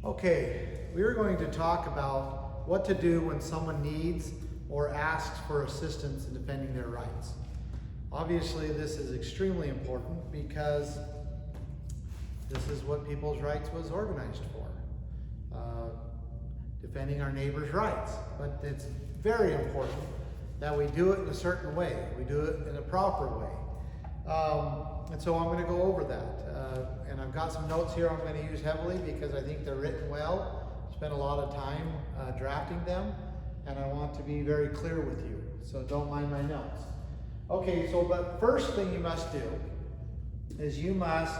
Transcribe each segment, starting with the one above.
Okay, we are going to talk about what to do when someone needs or asks for assistance in defending their rights. Obviously, this is extremely important because this is what People's Rights was organized for, defending our neighbor's rights. But it's very important that we do it in a certain way. We do it in a proper way. And so I'm going to go over that. And I've got some notes here I'm going to use heavily because I think they're written well. Spent a lot of time drafting them, and I want to be very clear with you. So don't mind my notes. Okay, so but first thing you must do is you must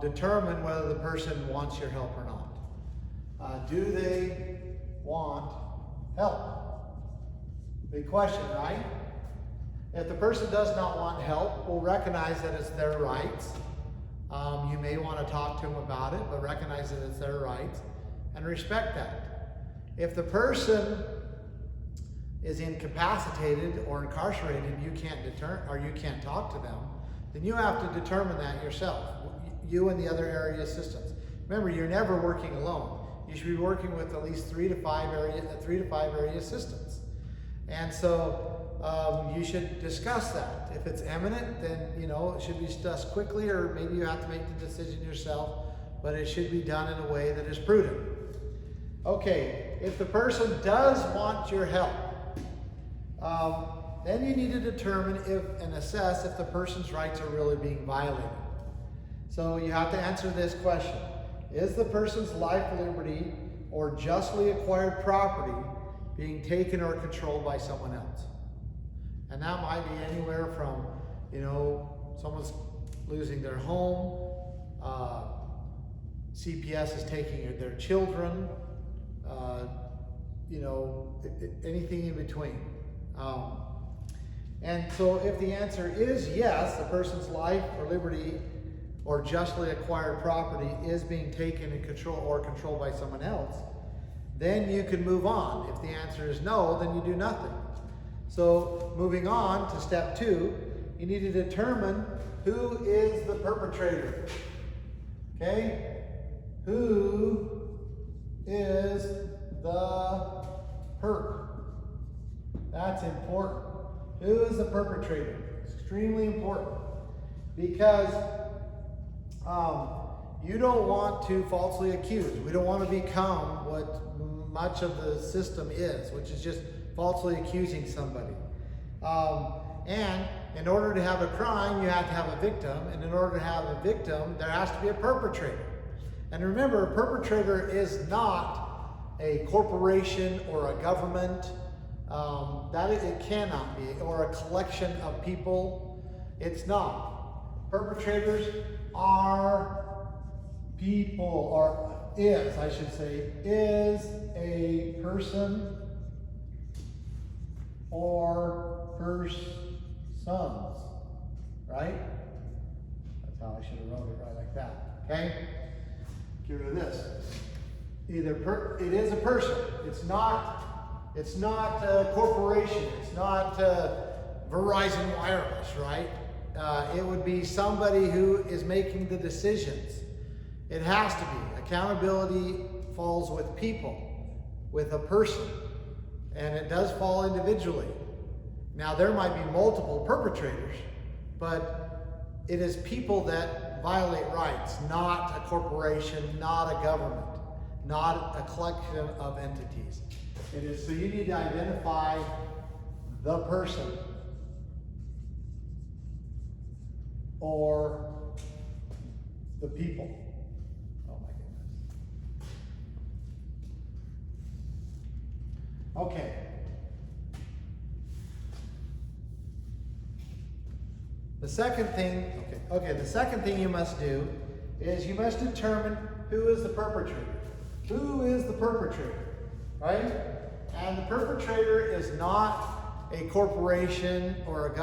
determine whether the person wants your help or not. Do they want help? Big question, right? If the person does not want help, we'll recognize that it's their rights. You may want to talk to them about it, but recognize that it's their rights and respect that. If the person is incapacitated or incarcerated, you can't talk to them, then you have to determine that yourself. You and the other area assistants. Remember, you're never working alone. You should be working with at least three to five area assistants. And so you should discuss that. If it's imminent, then it should be discussed quickly, or maybe you have to make the decision yourself, but it should be done in a way that is prudent. Okay, if the person does want your help, then you need to determine and assess if the person's rights are really being violated. So you have to answer this question. Is the person's life, liberty, or justly acquired property being taken or controlled by someone else? And that might be anywhere from, someone's losing their home, CPS is taking their children, anything in between. And so if the answer is yes, the person's life or liberty or justly acquired property is being taken and controlled by someone else, then you can move on. If the answer is no, then you do nothing. So moving on to step 2, you need to determine who is the perpetrator. Okay? Who is the perp? That's important. Who is the perpetrator? It's extremely important because you don't want to falsely accuse. We don't want to become what much of the system is, which is just falsely accusing somebody. And in order to have a crime, you have to have a victim. And in order to have a victim, there has to be a perpetrator. And remember, a perpetrator is not a corporation or a government. It cannot be, or a collection of people. It's not. Perpetrators are people, or is a person or persons, right? That's how I should have wrote it right like that, okay? Get rid of this. It is a person. It's not a corporation. It's not Verizon Wireless, right? It would be somebody who is making the decisions. It has to be. Accountability falls with people, with a person, and it does fall individually. Now, there might be multiple perpetrators, but it is people that violate rights, not a corporation, not a government, not a collection of entities. It is, so you need to identify the person or the people. Oh my goodness. Okay. The second thing you must do is you must determine who is the perpetrator. Who is the perpetrator, right? And the perpetrator is not a corporation or a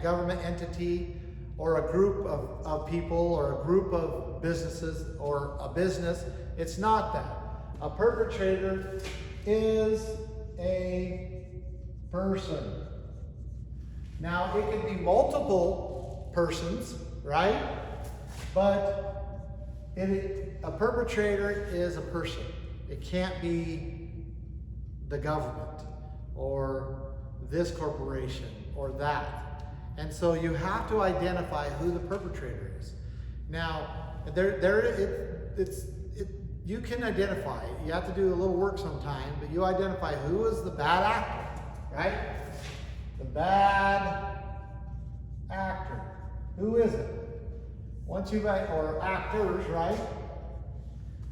government entity or a group of people or a group of businesses or a business. It's not that. A perpetrator is a person. Now, it can be multiple persons, right? But A perpetrator is a person. It can't be the government or this corporation or that. And so you have to identify who the perpetrator is. Now, you can identify. You have to do a little work sometime, but you identify who is the bad actor, right? The bad actor. Who is it? Or actors, right?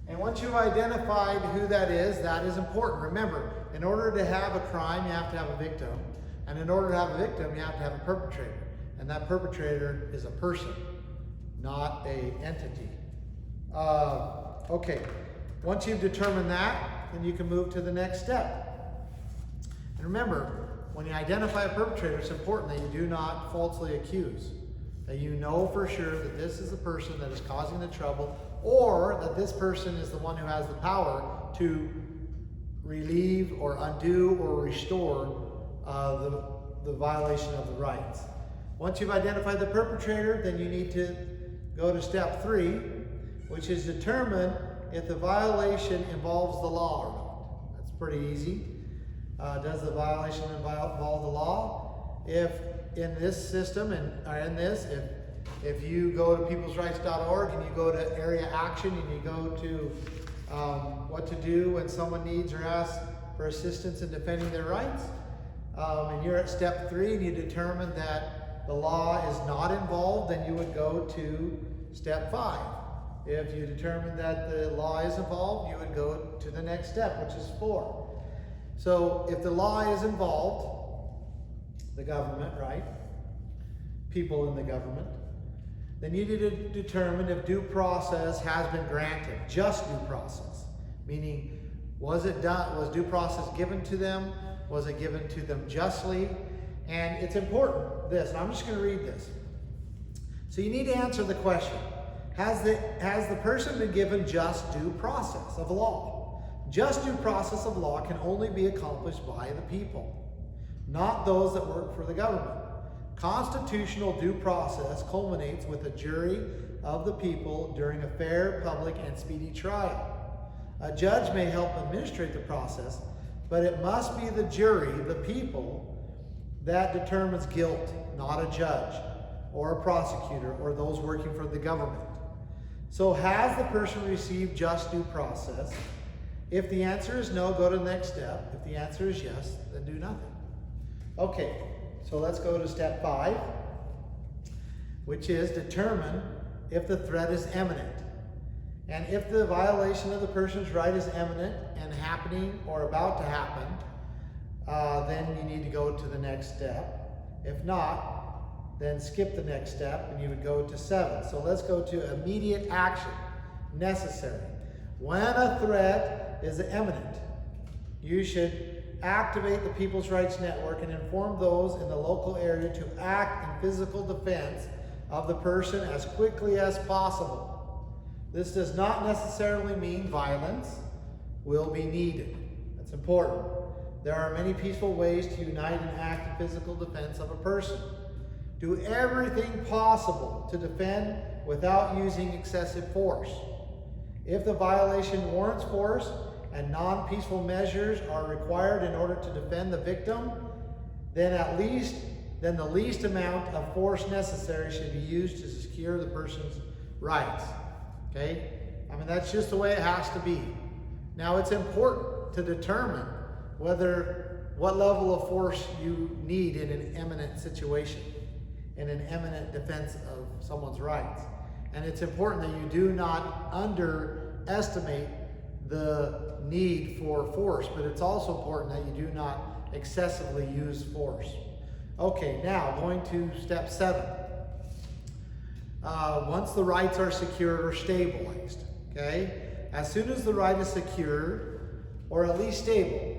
And once you've identified who that is important. Remember, in order to have a crime, you have to have a victim. And in order to have a victim, you have to have a perpetrator. And that perpetrator is a person, not an entity. Okay, once you've determined that, then you can move to the next step. And remember, when you identify a perpetrator, it's important that you do not falsely accuse. That you know for sure that this is the person that is causing the trouble, or that this person is the one who has the power to relieve or undo or restore the violation of the rights. Once you've identified the perpetrator, then you need to go to step 3, which is determine if the violation involves the law or not. That's pretty easy. Does the violation involve the law? If in this system if you go to peoplesrights.org and you go to area action and you go to what to do when someone needs or asks for assistance in defending their rights, and you're at step 3 and you determine that the law is not involved, then you would go to step 5. If you determine that the law is involved, you would go to the next step, which is 4. So if the law is involved, the government, right? People in the government, then you need to determine if due process has been granted, just due process. Meaning, was due process given to them? Was it given to them justly? And it's important, this, and I'm just going to read this. So you need to answer the question, has the person been given just due process of law? Just due process of law can only be accomplished by the people, not those that work for the government. Constitutional due process culminates with a jury of the people during a fair, public, and speedy trial. A judge may help administrate the process, but it must be the jury, the people, that determines guilt, not a judge or a prosecutor or those working for the government. So has the person received just due process? If the answer is no, go to the next step. If the answer is yes, then do nothing. Okay, so let's go to step 5, which is determine if the threat is imminent. And if the violation of the person's right is imminent and happening or about to happen, then you need to go to the next step. If not, then skip the next step and you would go to 7. So let's go to immediate action necessary. When a threat is imminent, you should activate the People's Rights Network and inform those in the local area to act in physical defense of the person as quickly as possible. This does not necessarily mean violence will be needed. That's important. There are many peaceful ways to unite and act in physical defense of a person. Do everything possible to defend without using excessive force. If the violation warrants force and non-peaceful measures are required in order to defend the victim, then the least amount of force necessary should be used to secure the person's rights. Okay? I mean, that's just the way it has to be. Now, it's important to determine what level of force you need in an imminent situation, in an imminent defense of someone's rights. And it's important that you do not underestimate the need for force, but it's also important that you do not excessively use force. Okay, now going to step 7. Once the rights are secured or stabilized, okay? As soon as the right is secured, or at least stable,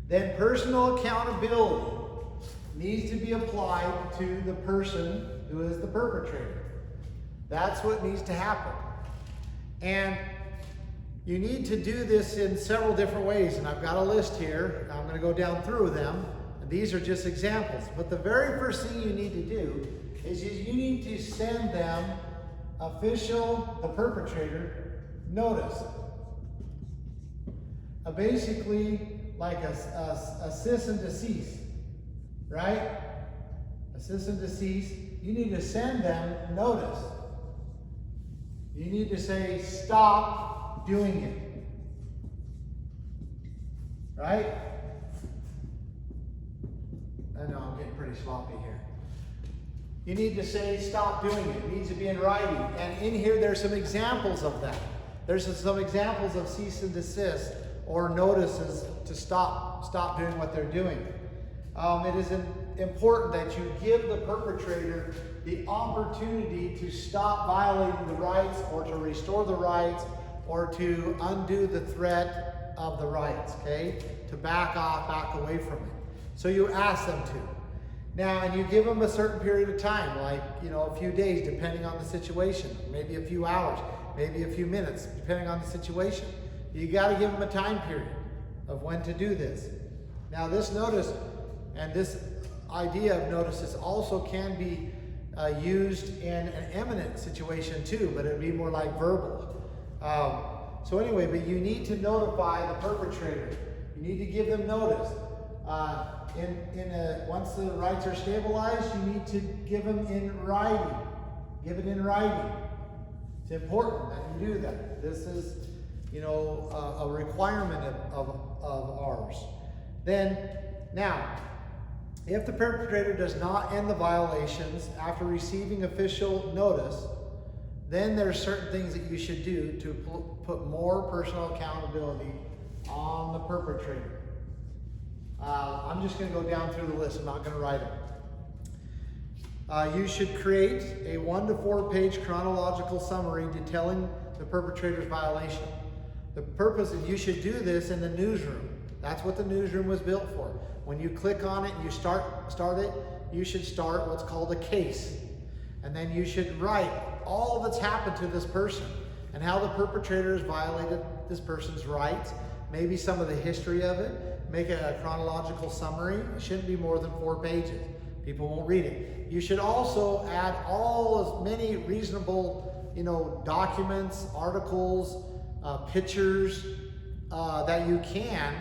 then personal accountability needs to be applied to the person who is the perpetrator. That's what needs to happen. And you need to do this in several different ways, and I've got a list here. I'm going to go down through them, and these are just examples. But the very first thing you need to do is you need to send them official, the perpetrator, notice. Basically like a cease and desist, right? A cease and desist. You need to send them notice. You need to say, stop doing it. Right? I know I'm getting pretty sloppy here. You need to say, stop doing it. It needs to be in writing. And in here, there's some examples of that. There's some examples of cease and desist or notices to stop doing what they're doing. It is important that you give the perpetrator the opportunity to stop violating the rights or to restore the rights or to undo the threat of the rights, okay? To back off, back away from it. So you ask them to. Now, and you give them a certain period of time, like, a few days, depending on the situation, maybe a few hours, maybe a few minutes, depending on the situation. You got to give them a time period of when to do this. Now, this notice and this idea of notices also can be used in an imminent situation too, but it would be more like verbal. So anyway, but you need to notify the perpetrator. You need to give them notice. Once the rights are stabilized, you need to give them in writing. Give it in writing. It's important that you do that. This is, a requirement of ours. Now, if the perpetrator does not end the violations after receiving official notice, then there's certain things that you should do to put more personal accountability on the perpetrator. I'm just going to go down through the list. I'm not going to write them. You should create a 1 to 4 page chronological summary detailing the perpetrator's violation. The purpose is you should do this in the newsroom. That's what the newsroom was built for. When you click on it and you start it, you should start what's called a case. And then you should write all that's happened to this person and how the perpetrator has violated this person's rights, maybe some of the history of it, make a chronological summary. It shouldn't be more than 4 pages. People won't read it. You should also add as many reasonable, documents, articles, pictures that you can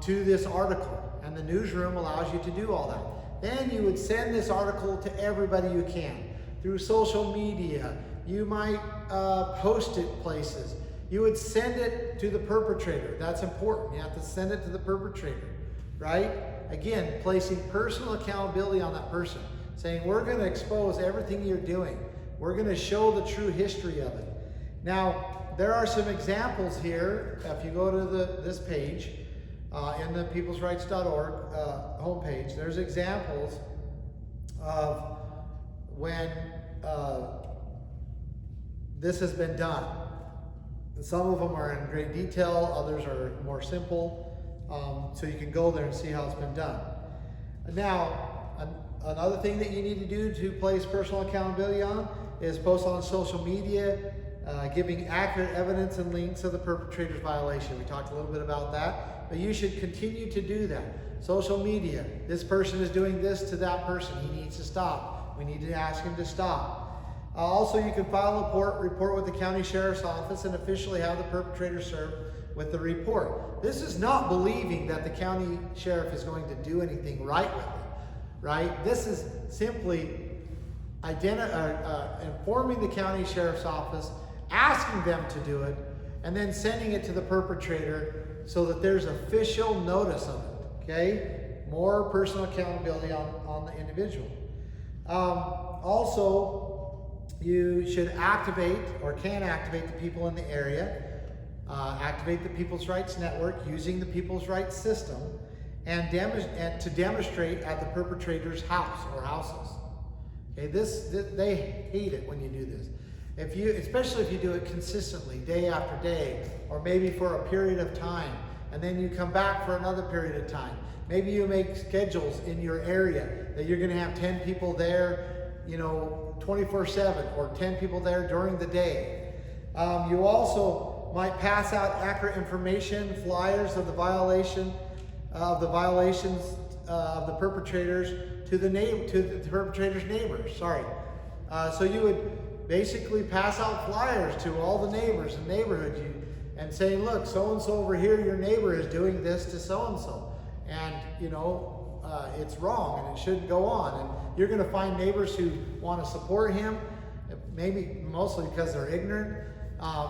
to this article. And the newsroom allows you to do all that. Then you would send this article to everybody you can. Through social media, you might post it places. You would send it to the perpetrator. That's important. You have to send it to the perpetrator, right? Again, placing personal accountability on that person. Saying, we're going to expose everything you're doing. We're going to show the true history of it. Now, there are some examples here. If you go to this page, in the peoplesrights.org homepage, there's examples of when this has been done. Some of them are in great detail, others are more simple, so you can go there and see how it's been done. Now, another thing that you need to do to place personal accountability on is post on social media, giving accurate evidence and links of the perpetrator's violation. We talked a little bit about that, but you should continue to do that. Social media, this person is doing this to that person. He needs to stop. We need to ask him to stop. Also, you can file a report with the county sheriff's office and officially have the perpetrator served with the report. This is not believing that the county sheriff is going to do anything right with it, right? This is simply informing the county sheriff's office, asking them to do it, and then sending it to the perpetrator so that there's official notice of it, okay? More personal accountability on the individual. Also, you should activate or can activate the people in the area, activate the People's Rights Network using the People's Rights system, and to demonstrate at the perpetrator's house or houses. Okay, they hate it when you do this. Especially if you do it consistently, day after day, or maybe for a period of time, and then you come back for another period of time. Maybe you make schedules in your area that you're going to have 10 people there, 24/7, or 10 people there during the day. You also might pass out accurate information, flyers of the violations of the perpetrators to the perpetrator's neighbors. So you would basically pass out flyers to all the neighbors in the neighborhood and saying, look, so-and-so over here, your neighbor is doing this to so-and-so. And, it's wrong and it shouldn't go on. And you're going to find neighbors who want to support him, maybe mostly because they're ignorant.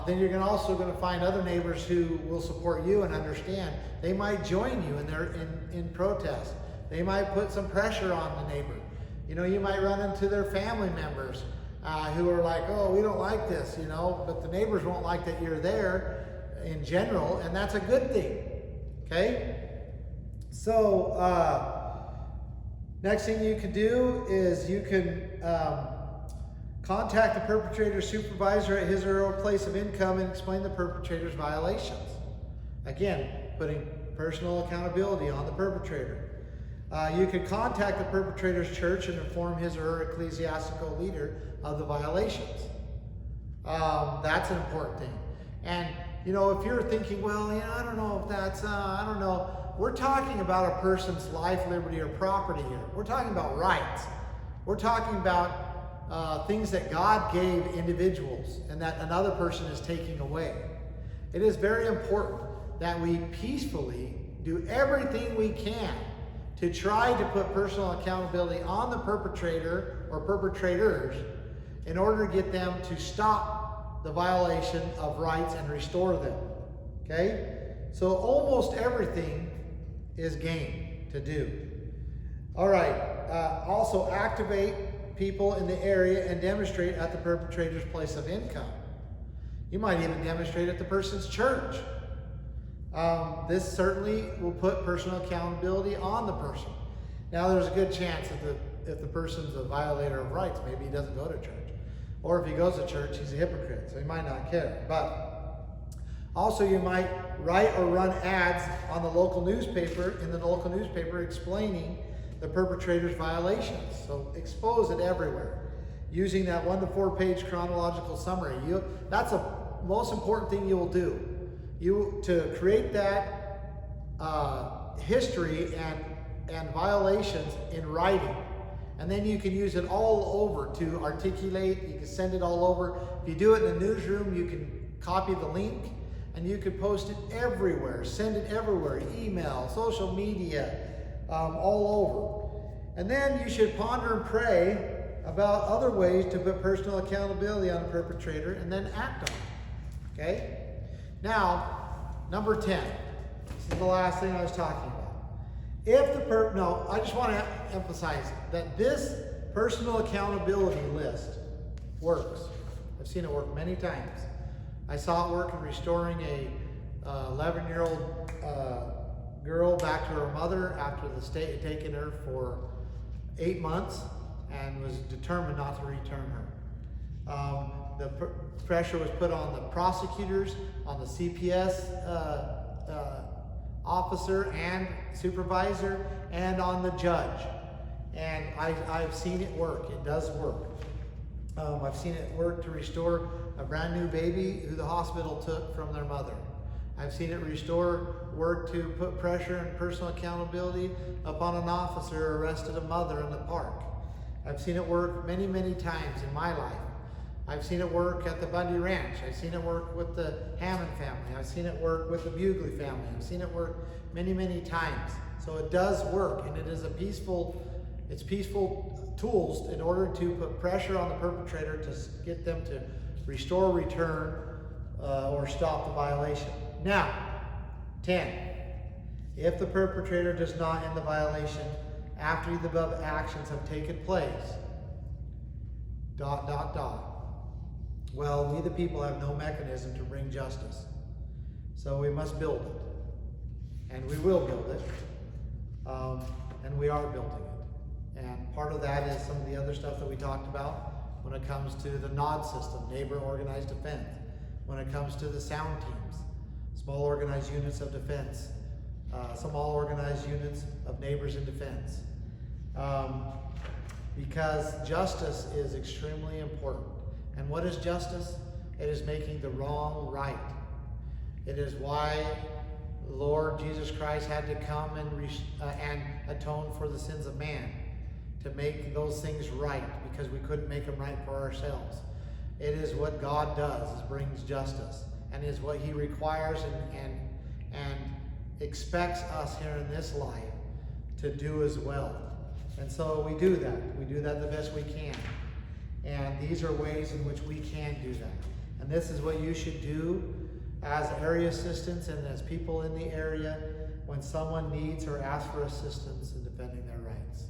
Then you're also going to find other neighbors who will support you and understand. They might join you in protest. They might put some pressure on the neighbor. You might run into their family members who are like, oh, we don't like this, but the neighbors won't like that you're there in general, and that's a good thing, okay? So, next thing you can do is you can contact the perpetrator's supervisor at his or her place of income and explain the perpetrator's violations. Again, putting personal accountability on the perpetrator. You could contact the perpetrator's church and inform his or her ecclesiastical leader of the violations. That's an important thing. And, if you're thinking, well, I don't know if that's, I don't know. We're talking about a person's life, liberty, or property here. We're talking about rights. We're talking about things that God gave individuals and that another person is taking away. It is very important that we peacefully do everything we can to try to put personal accountability on the perpetrator or perpetrators in order to get them to stop the violation of rights and restore them. Okay? So almost everything is game to do. All right. Also activate people in the area and demonstrate at the perpetrator's place of income. You might even demonstrate at the person's church. This certainly will put personal accountability on the person. Now, there's a good chance that if the person's a violator of rights, maybe he doesn't go to church. Or if he goes to church, he's a hypocrite, so he might not care. But also, you might write or run ads on the local newspaper, explaining the perpetrator's violations. So expose it everywhere using that 1 to 4 page chronological summary. That's the most important thing you will do. To create that history and violations in writing. And then you can use it all over to articulate. You can send it all over. If you do it in a newsroom, you can copy the link and you can post it everywhere. Send it everywhere. Email, social media, all over. And then you should ponder and pray about other ways to put personal accountability on the perpetrator and then act on it. Okay? Now, number 10. This is the last thing I was talking about. I just want to emphasize that this personal accountability list works. I've seen it work many times. I saw it work in restoring a 11-year-old girl back to her mother after the state had taken her for 8 months and was determined not to return her. The pressure was put on the prosecutors, on the CPS officer and supervisor, and on the judge. And I've seen it work. It does work. I've seen it work to restore a brand new baby who the hospital took from their mother. I've seen it work to put pressure and personal accountability upon an officer who arrested a mother in the park. I've seen it work many, many times in my life. I've seen it work at the Bundy Ranch. I've seen it work with the Hammond family. I've seen it work with the Bugley family. I've seen it work many, many times. So it does work, and it is it's peaceful tools in order to put pressure on the perpetrator to get them to restore, return, or stop the violation. Now, 10. If the perpetrator does not end the violation after the above actions have taken place, ... Well, we the people have no mechanism to bring justice. So we must build it. And we will build it. And we are building it. And part of that is some of the other stuff that we talked about when it comes to the NOD system, Neighbor Organized Defense. When it comes to the sound teams, small organized units of defense, small organized units of neighbors in defense. Because justice is extremely important. And what is justice? It is making the wrong right. It is why the Lord Jesus Christ had to come and atone for the sins of man, to make those things right, because we couldn't make them right for ourselves. It is what God does, is brings justice, and is what he requires and expects us here in this life to do as well. And so we do that. We do that the best we can. And these are ways in which we can do that. And this is what you should do as area assistants and as people in the area when someone needs or asks for assistance in defending their rights.